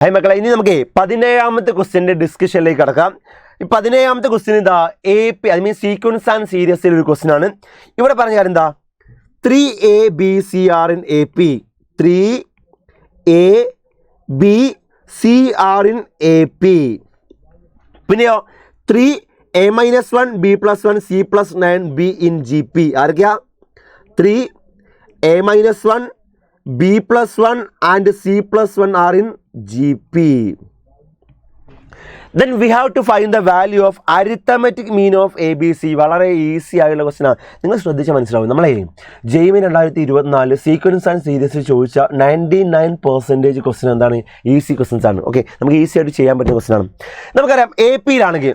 Hi മക്കളെ, ഇനി നമുക്ക് 17ാമത്തെ ക്വസ്റ്റ്യൻ്റെ ഡിസ്കഷനിലേക്ക് കടക്കാം. ഈ 17ാമത്തെ ക്വസ്റ്റ്യൻ ഇതാ AP, I mean sequence and സീരീസിൽ ഒരു ക്വസ്റ്റ്യൻ ആണ്. ഇവിടെ പറഞ്ഞാൽ എന്താ 3ABC are in AP, 3ABC are in AP. പിന്നെയോ 3A-1 B+1 C+9 B in GP. ആരൊക്കെയാ? 3A-1 B+1 and C+1 are in GP. Then we have to find the value of arithmetic mean of ABC. വളരെ easy ആയുള്ള question ആണ്. നിങ്ങൾ ശ്രദ്ധിച്ചാൽ മനസ്സിലാവും. നമ്മളെ ജെയിമിൻ 2024 sequence and സീരീസിൽ ചോദിച്ച 99% ക്വസ്റ്റ്യൻ എന്താണ്? ഈസി ക്വസ്റ്റ്യൻസ് ആണ്. ഓക്കെ, നമുക്ക് ഈസി ആയിട്ട് ചെയ്യാൻ പറ്റുന്ന ക്വസ്റ്റ്യൻ ആണ്. നമുക്കറിയാം AP-യിലാണെങ്കിൽ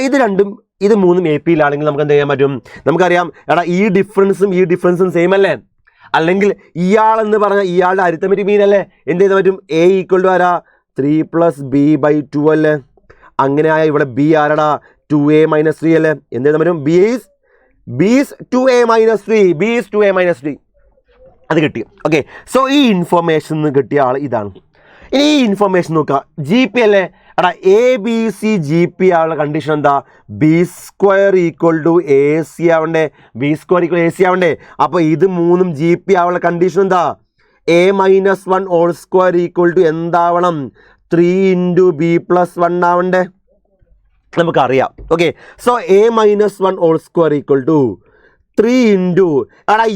ഇത് രണ്ടും ഇത് മൂന്നും AP-യിലാണെങ്കിൽ നമുക്ക് എന്ത് ചെയ്യാൻ പറ്റും? നമുക്കറിയാം ഈ ഡിഫറൻസും സെയിം അല്ലേ? അല്ലെങ്കിൽ ഇയാളെന്ന് പറഞ്ഞാൽ ഇയാളുടെ അരിത്തമെറ്റിക് മീൻ അല്ലേ? എന്ത് ചെയ്താൽ പറ്റും? A = ആരാ? 3+B/2 അല്ലേ? അങ്ങനെ ആയാൽ ഇവിടെ B ആരടാ? 2A-3 അല്ലേ? എന്ത് ചെയ്താൽ പറ്റും? B is 2A-3. അത് കിട്ടി. ഓക്കെ, സോ ഈ ഇൻഫർമേഷൻ കിട്ടിയ ആൾ ഇതാണ്. ഇനി ഈ ഇൻഫർമേഷൻ നോക്കുക. GP അല്ലേ? ABC GP ആവുള്ള കണ്ടീഷൻ എന്താ? B² = AC ആവണ്ടേ? B² = AC ആവണ്ടേ? അപ്പോൾ ഇത് മൂന്നും GP ആവുള്ള കണ്ടീഷൻ എന്താ? A-1² എന്താവണം? 3 × B+1 ആവണ്ടേ? നമുക്കറിയാം. ഓക്കെ, സോ A-1² = 3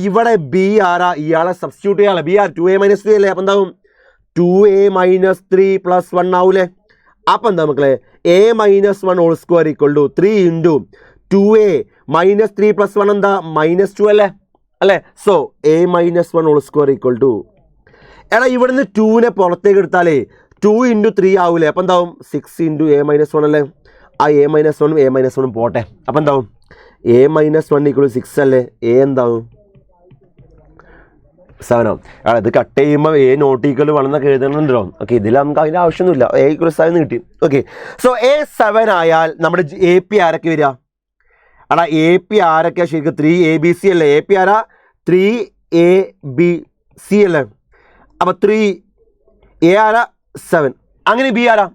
ഇവിടെ B ആരാ? ഇയാളെ സബ്സ്റ്റിറ്റ്യൂട്ട് ചെയ്യാം. B 2A-3 അല്ലേ? അപ്പം എന്താവും? 2A-3 + 1 ആവൂലേ? അപ്പം എന്താ മക്കളെ? A-1² = 3 × 2A-3 + 1 എന്താ? -2 അല്ലേ? സോ A-1² = ഇവിടുന്ന് 2നെ പുറത്തേക്ക് എടുത്താലേ 2 × 3 ആവൂലേ? അപ്പം എന്താവും? 6 × A-1 അല്ലേ? ആ A-1 പോട്ടെ. അപ്പം എന്താവും? A-1 = 6 അല്ലേ? A എന്താവും? 7 ആവും. ഇത് കട്ട് ചെയ്യുമ്പോൾ A ≠ 1 എന്നൊക്കെ എഴുതണമെന്നുണ്ടോ? ഓക്കെ, ഇതിൽ നമുക്ക് അതിൻ്റെ ആവശ്യമൊന്നുമില്ല. A = 7 കിട്ടി. ഓക്കെ, സോ A7 ആയാൽ നമ്മുടെ AP ആരൊക്കെ വരിക? AP ആരൊക്കെയാ ശരിക്കും? 3ABC അല്ലേ? AP ആരാ? 3ABC അല്ലേ? അപ്പം 3A ആരാ? 7. അങ്ങനെ B ആരാ?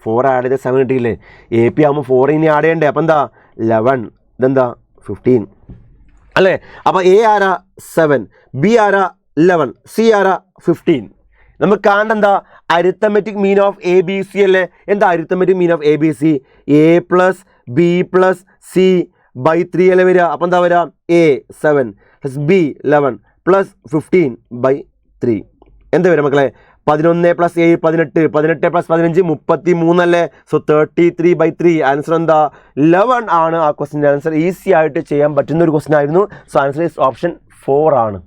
4 ആഡ് ചെയ്ത് 7 കിട്ടിയില്ലേ? AP ആകുമ്പോൾ 4 ഇനി ആഡ് ചെയ്യണ്ടേ? അപ്പം എന്താ? 11. ഇതെന്താ? 15 അല്ലേ? അപ്പോൾ A ആരാ? 7, B ആരാ? 11, C ആരാ? 15. നമുക്ക് കാണേണ്ട എന്താ? അരിത്തമെറ്റിക് മീൻ ഓഫ് ABC അല്ലേ? എന്താ arithmetic mean of ABC? A + B + C/3 അല്ലേ വരിക? അപ്പം എന്താ വരിക? A 7 + B 11 + 15/3. എന്താ വരിക മക്കളെ? 11 + 7 18, 18 + 15 33 അല്ലേ? സോ 33/3. ആൻസർ എന്താ? 11 ആണ് ആ ക്വസ്റ്റിൻ്റെ ആൻസർ. ഈസി ആയിട്ട് ചെയ്യാൻ പറ്റുന്ന ഒരു ക്വസ്റ്റ്യൻ ആയിരുന്നു. സോ ആൻസർ ഈസ് ഓപ്ഷൻ 4 ആണ്.